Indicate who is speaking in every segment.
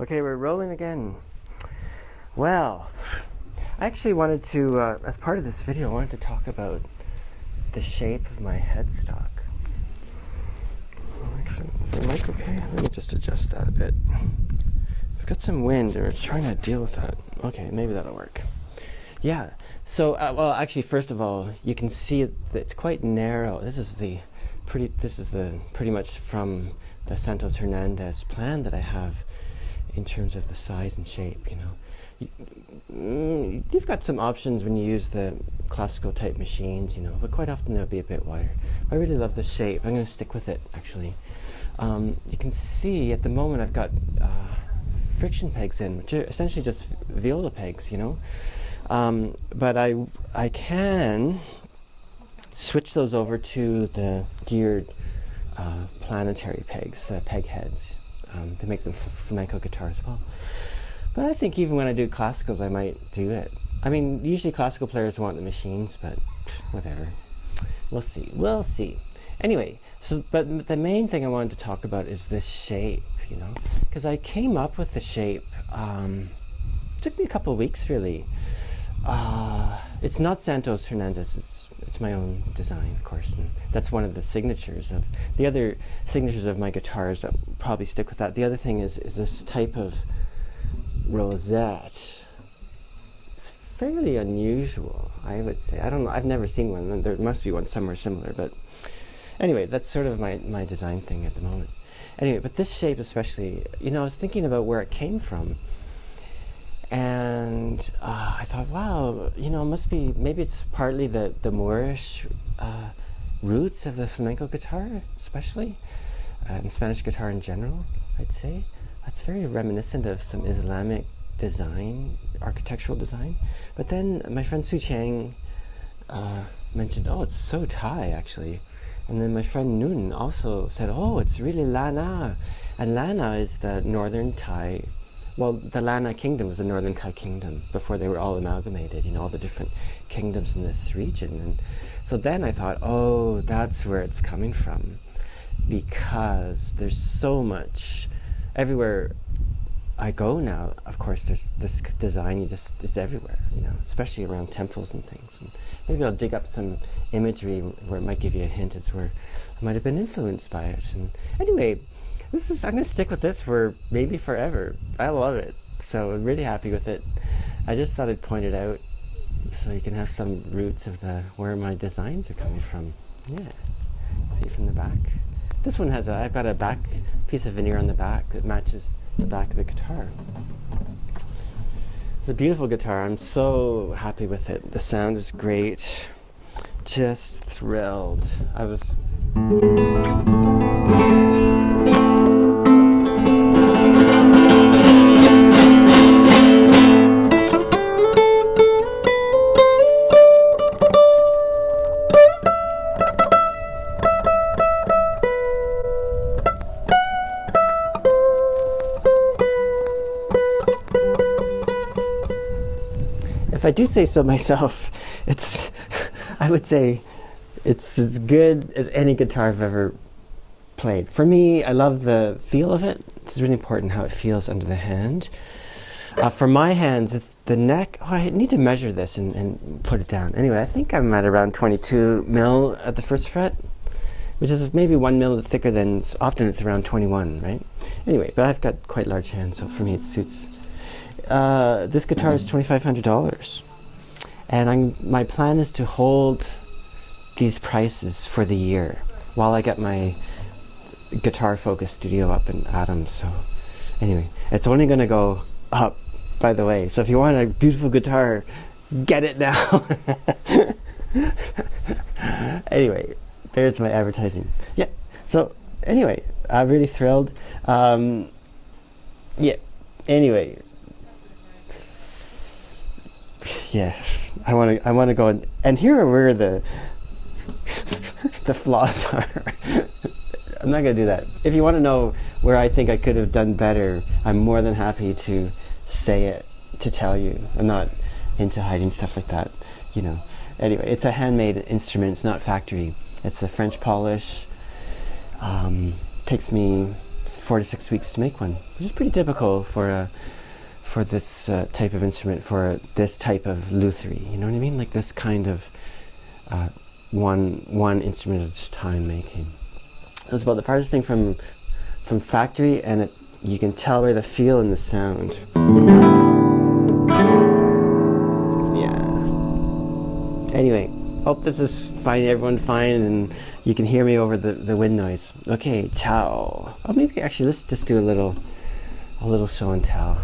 Speaker 1: Okay, we're rolling again. Well, I actually wanted to, as part of this video, I wanted to talk about the shape of my headstock. Actually, is the mic okay? Let me just adjust that a bit. I've got some wind and we're trying to deal with that. Okay, maybe that'll work. Yeah, so, well, actually, first of all, you can see that it's quite narrow. This is pretty much from the Santos Hernandez plan that I have in terms of the size and shape, you know. You've got some options when you use the classical type machines, you know, but quite often they'll be a bit wider. I really love the shape. I'm going to stick with it, actually. You can see at the moment I've got friction pegs in, which are essentially just viola pegs, you know. But I can switch those over to the geared planetary pegs, peg heads. They make them for flamenco guitar as well. But I think even when I do classicals, I might do it. I mean, usually classical players want the machines, but whatever. We'll see. We'll see. Anyway, but the main thing I wanted to talk about is this shape, you know, because I came up with the shape. It took me a couple of weeks, really. It's not Santos Hernandez. It's my own design, of course, and that's one of the signatures of the other signatures of my guitars. I'll probably stick with that. The other thing is this type of rosette. It's fairly unusual, I would say. I don't know. I've never seen one. There must be one somewhere similar, but anyway, that's sort of my design thing at the moment. Anyway, but this shape especially, you know, I was thinking about where it came from. And I thought, wow, you know, maybe it's partly the Moorish roots of the flamenco guitar, especially, and Spanish guitar in general, I'd say. That's very reminiscent of some Islamic design, architectural design. But then my friend Su Chang mentioned, oh, it's so Thai, actually. And then my friend Noon also said, oh, it's really Lana. And Lana is the northern Thai. Well, the Lana kingdom was the northern Thai kingdom before they were all amalgamated, you know, all the different kingdoms in this region. And so then I thought, oh, that's where it's coming from. because there's so much everywhere I go now. Of course, there's this design. It's everywhere, you know, especially around temples and things. And maybe I'll dig up some imagery where it might give you a hint as where I might have been influenced by it. And anyway, I'm going to stick with this for maybe forever. I love it, so I'm really happy with it. I just thought I'd point it out so you can have some roots of where my designs are coming from. Yeah, see from the back. This one has I've got a back piece of veneer on the back that matches the back of the guitar. It's a beautiful guitar. I'm so happy with it. The sound is great. Just thrilled. I was if I do say so myself, I would say it's as good as any guitar I've ever played. For me, I love the feel of it. It's really important how it feels under the hand. For my hands, it's the neck. Oh, I need to measure this and put it down. Anyway, I think I'm at around 22 mil at the first fret, which is maybe 1 mil thicker than, often it's around 21, right? Anyway, but I've got quite large hands, so for me it suits. This guitar is $2,500, and my plan is to hold these prices for the year while I get my guitar focused studio up in Adams. So anyway, it's only going to go up, by the way. So if you want a beautiful guitar, get it now. Anyway, there's my advertising. Yeah. So anyway, I'm really thrilled. Yeah. Anyway. Yeah, I want to go and here are where the flaws are. I'm not going to do that. If you want to know where I think I could have done better, I'm more than happy to say it, to tell you. I'm not into hiding stuff like that, you know. Anyway, it's a handmade instrument. It's not factory. It's a French polish. Takes me 4 to 6 weeks to make one, which is pretty typical for this type of instrument, for this type of lutherie, you know what I mean? Like this kind of one instrument at a time making. It was about the farthest thing from factory, and you can tell by the feel and the sound. Yeah. Anyway, hope this is fine, everyone fine, and you can hear me over the wind noise. Okay, ciao. Oh, maybe actually let's just do a little show and tell.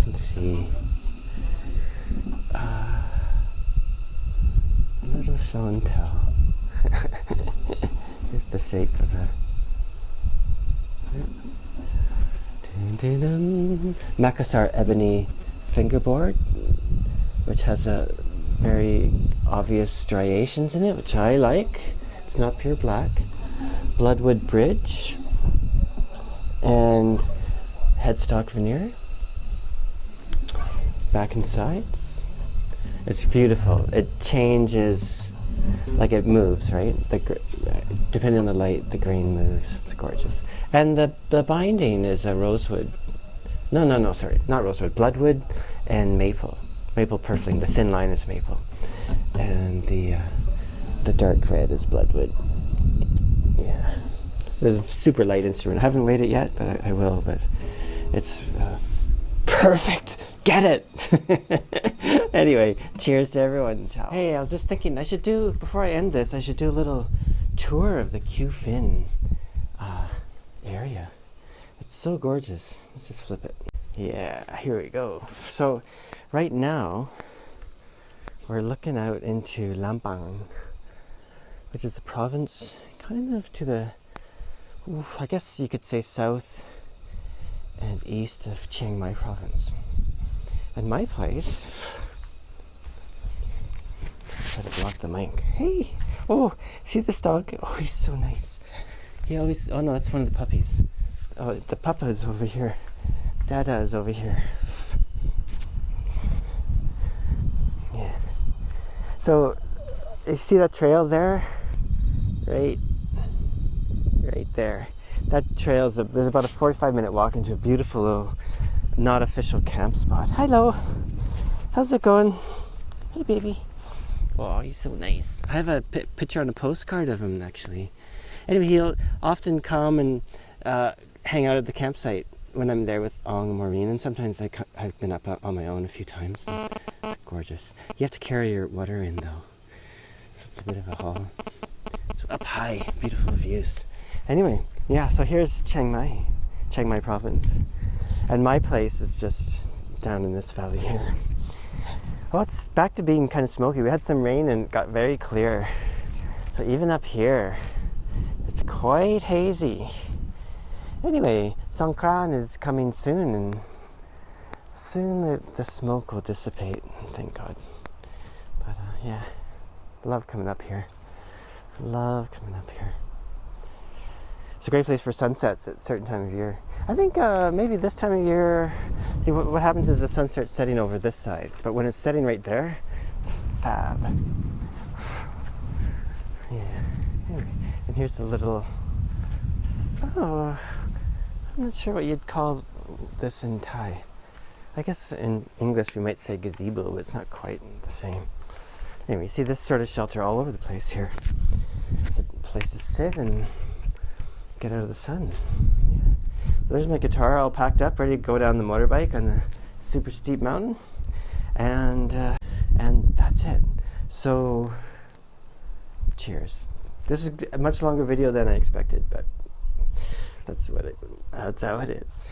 Speaker 1: Let's see. A little show and tell. Here's the shape of the Maccassar Ebony Fingerboard, which has a very obvious striations in it, which I like. It's not pure black. Bloodwood bridge and headstock veneer. Back and sides. It's beautiful. It changes, like it moves, right? Depending on the light, the grain moves. It's gorgeous. And the binding is a rosewood. No, sorry, not rosewood. Bloodwood and maple. Maple purfling. The thin line is maple, and the dark red is bloodwood. Yeah, it's a super light instrument. I haven't weighed it yet, but I will. But it's perfect. Get it! Anyway, cheers to everyone. Ciao. Hey, I was just thinking before I end this, I should do a little tour of the Q-fin area. It's so gorgeous. Let's just flip it. Yeah, here we go. So, right now, we're looking out into Lampang, which is a province kind of to the, I guess you could say south and east of Chiang Mai province. And my place, try to block the mic. Hey, oh, see this dog? Oh, he's so nice. He always, oh no, that's one of the puppies. Oh, the papa is over here. Dada is over here. Yeah. So, you see that trail there? Right right there. That trail's there's about a 45-minute walk into a beautiful little not official camp spot. Hello, how's it going? Hey baby. Oh, he's so nice. I have a picture on a postcard of him actually. Anyway, he'll often come and hang out at the campsite when I'm there with Ong and Maureen, and sometimes I've been up on my own a few times. It's gorgeous. You have to carry your water in though, so it's a bit of a haul. It's up high, beautiful views. Anyway, yeah, so here's Chiang Mai province. And my place is just down in this valley here. Well, it's back to being kind of smoky. We had some rain and it got very clear. So even up here, it's quite hazy. Anyway, Songkran is coming soon, and soon the smoke will dissipate, thank God. But yeah, love coming up here. Love coming up here. It's a great place for sunsets at a certain time of year. I think maybe this time of year, see what happens is the sun starts setting over this side, but when it's setting right there, it's fab. Yeah. Anyway, and here's the little, I'm not sure what you'd call this in Thai. I guess in English we might say gazebo, but it's not quite the same. Anyway, you see this sort of shelter all over the place here. It's a place to sit and get out of the sun. Yeah. There's my guitar all packed up, ready to go down the motorbike on the super steep mountain, and that's it. So, cheers. This is a much longer video than I expected, but that's how it is.